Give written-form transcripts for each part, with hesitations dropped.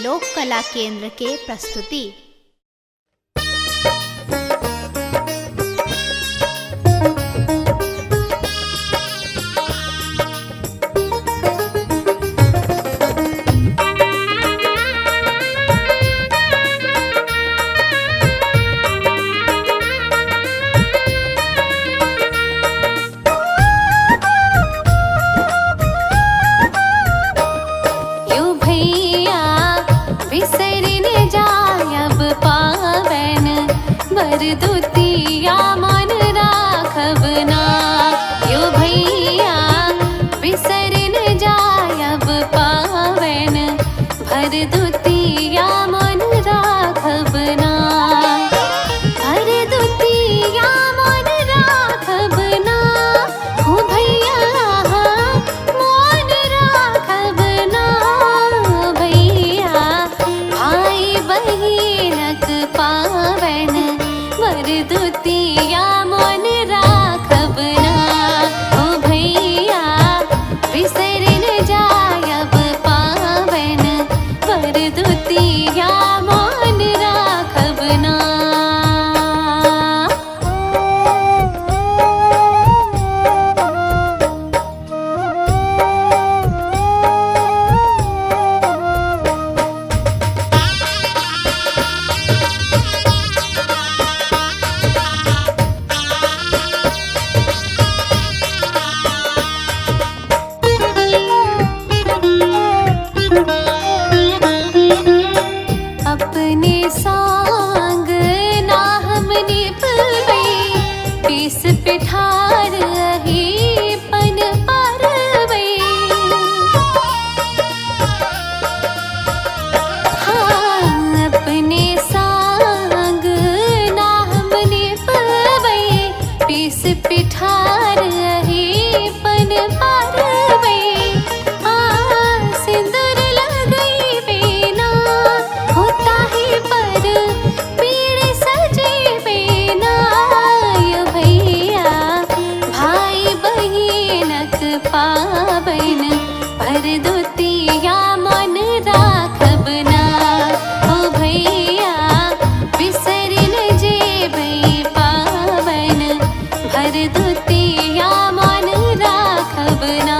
लोक कला केंद्र के प्रस्तुति। दुतिया मन राखब ना, यो भैया बिसरन जायब पावन, भर दुतिया मन राखब ना, भर दुतिया मन राखब ना, हो भैया मन राखब ना, भैया भाई बहिनक पावन, भर दुतिया मन राखब ना, ओ भैया बिसरन जायब पावन, भर दुतिया मन राखब ना। अपने सांग ना हमने पलवै, पीस पिठार अही पन पारवै, हाँ अपने सांग ना हमने पलवै, पीस पिठार अही पन पारवै, सिंदूर लगई बेना होता है पर पीड़ सजे बेना, यो भैया भाई बहिनक पावन, भर दुतिया मन राखब ना, ओ भैया बिसरन जेबै पावन, भर दुतिया मन राखब ना।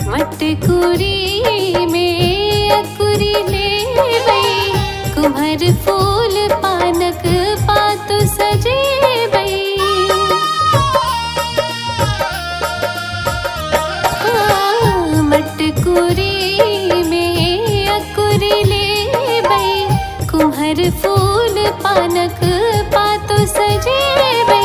मटकुरी में अकुरी लेबै, कुम्हर फूल पानक पातु सजेबै, हाँ मटकुरी में अकुरी लेबै, कुम्हर फूल पानक पातु सजेबै,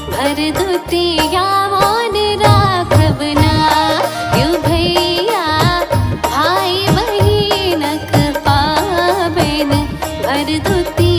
भर दुतिया मन राखब ना, यो भैया भाई बहिनक पावन, भर दुतिया